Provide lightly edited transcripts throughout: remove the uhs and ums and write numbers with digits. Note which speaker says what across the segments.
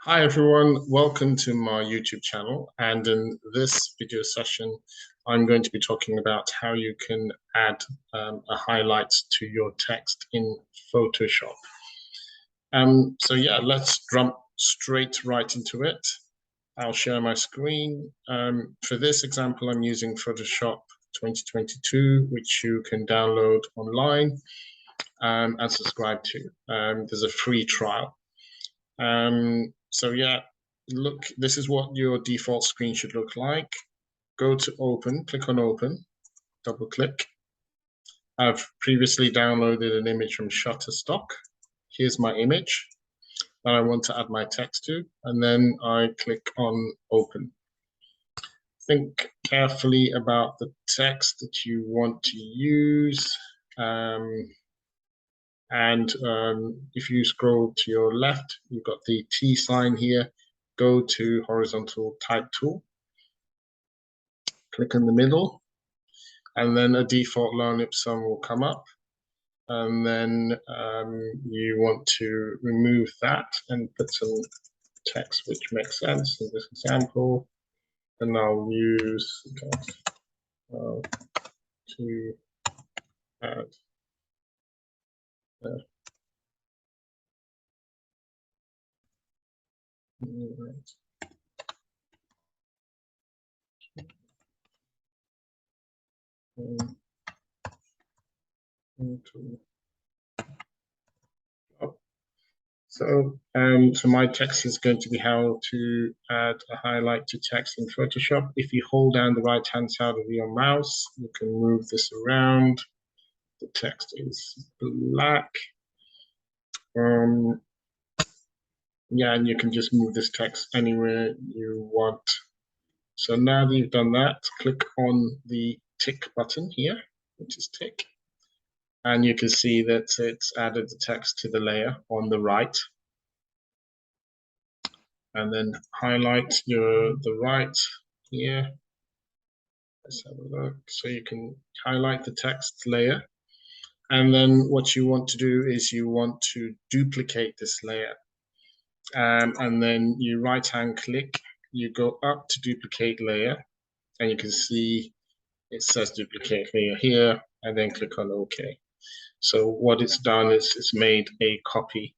Speaker 1: Hi everyone, welcome to my YouTube channel, and in this video session I'm going to be talking about how you can add a highlight to your text in Photoshop. Let's jump right into it. I'll share my screen. For this example I'm using Photoshop 2022, which you can download online and subscribe to. There's a free trial. Look, this is what your default screen should look like. Go to open, click on open, double click. I've previously downloaded an image from Shutterstock. Here's my image that I want to add my text to, and then I click on open. Think carefully about the text that you want to use. If you scroll to your left, you've got the T sign here. Go to horizontal type tool, click in the middle, and then a default low ellipse will come up. And then you want to remove that and put some text which makes sense in this example. And I'll use to add So my text is going to be how to add a highlight to text in Photoshop. If you hold down the right-hand side of your mouse, you can move this around. The text is black. And you can just move this text anywhere you want. So now that you've done that, click on the tick button here, which is tick. And you can see that it's added the text to the layer on the right. And then highlight the right here. Let's have a look. So you can highlight the text layer. And then what you want to do is you want to duplicate this layer. And then you right-hand click, you go up to duplicate layer, and you can see it says duplicate layer here, and then click on OK. So what it's done is it's made a copy.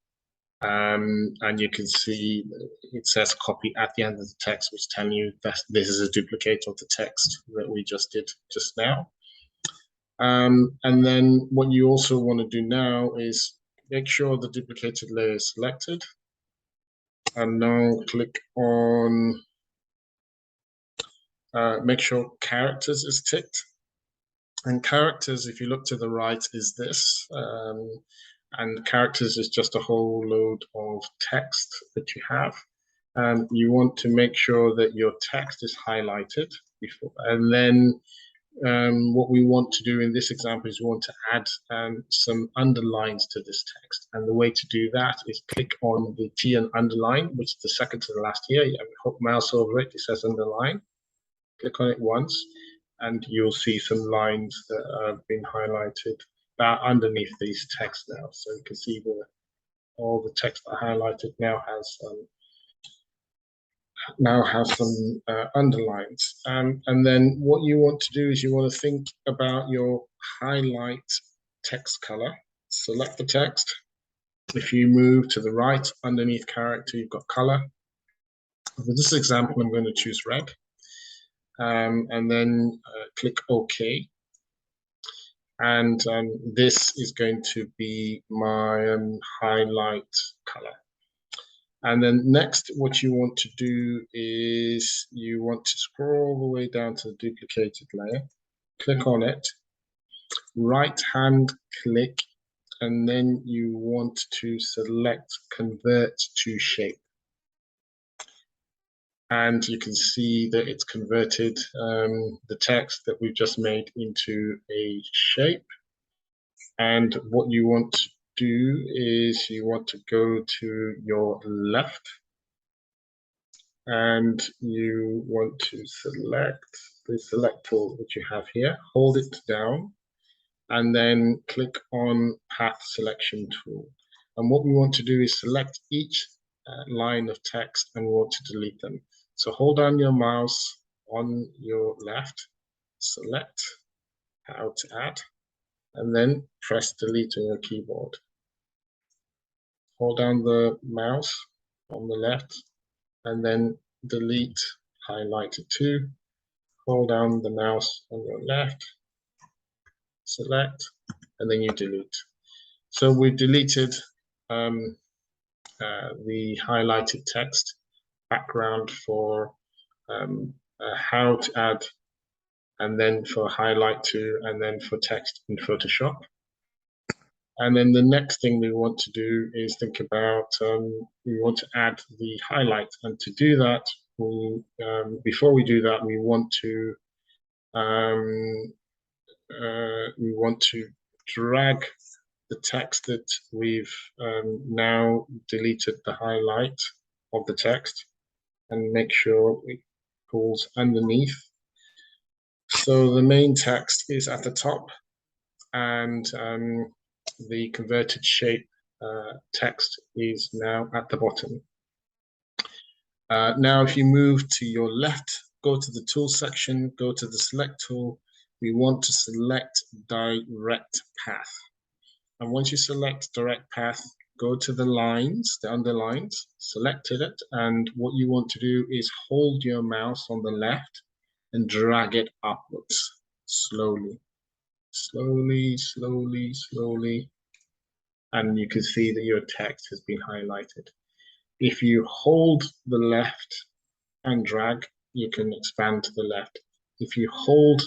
Speaker 1: And you can see it says copy at the end of the text, which telling you that this is a duplicate of the text that we just did just now. And then what you also want to do now is make sure the duplicated layer is selected. And now click on, make sure characters is ticked. And characters, if you look to the right, is this. And characters is just a whole load of text that you have. And you want to make sure that your text is highlighted before. And then what we want to do in this example is we want to add some underlines to this text. And the way to do that is click on the T and underline, which is the second to the last here. You have a mouse over it, it says underline. Click on it once, and you'll see some lines that have been highlighted underneath these text now. So you can see all the text that I highlighted now has some underlines. And then what you want to do is you want to think about your highlight text color. Select the text. If you move to the right underneath character, you've got color. For this example, I'm going to choose red. And then click OK. And this is going to be my highlight color. And then next, what you want to do is you want to scroll all the way down to the duplicated layer, click on it, right-hand click, and then you want to select Convert to Shape. And you can see that it's converted the text that we've just made into a shape. And what you want to do is you want to go to your left, and you want to select the select tool that you have here, hold it down, and then click on Path Selection tool. And what we want to do is select each line of text and we want to delete them. So hold down your mouse on your left, select how to add, and then press delete on your keyboard. Hold down the mouse on the left and then delete highlighted to. Hold down the mouse on your left, select, and then you delete. So we've deleted the highlighted text background for how to add, and then for highlight to, and then for text in Photoshop. And then the next thing we want to do is think about, we want to add the highlight. And to do that, before we do that, we want to drag the text that we've now deleted the highlight of the text and make sure it pulls underneath. So the main text is at the top and the converted shape text is now at the bottom. Now, if you move to your left, go to the tool section, go to the select tool. We want to select direct path. And once you select direct path, go to the lines, the underlines, selected it. And what you want to do is hold your mouse on the left and drag it upwards slowly. Slowly, slowly, slowly, and you can see that your text has been highlighted. If you hold the left and drag, you can expand to the left. If you hold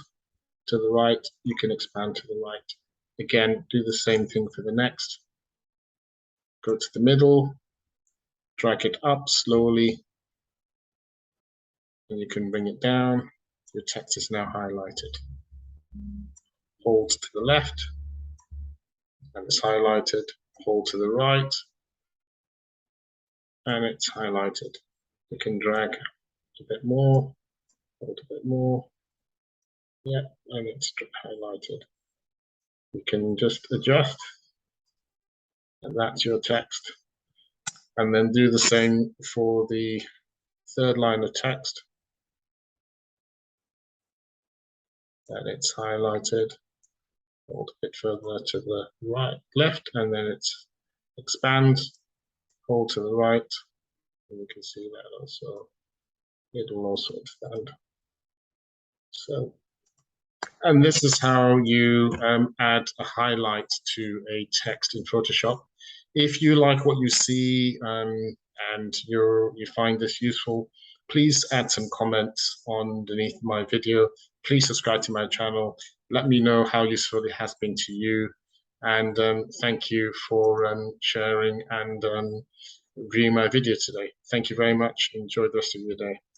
Speaker 1: to the right, you can expand to the right. Again, do the same thing for the next. Go to the middle, drag it up slowly, and you can bring it down. Your text is now highlighted. Hold to the left, and it's highlighted. Hold to the right, and it's highlighted. You can drag a bit more, hold a bit more, yeah, and it's highlighted. You can just adjust, and that's your text. And then do the same for the third line of text. And it's highlighted. Hold a bit further to the right, left, and then it's expands. Hold to the right, and you can see that also. It will also expand. So, and this is how you add a highlight to a text in Photoshop. If you like what you see and you find this useful, please add some comments underneath my video. Please subscribe to my channel. Let me know how useful it has been to you. And thank you for sharing and viewing my video today. Thank you very much. Enjoy the rest of your day.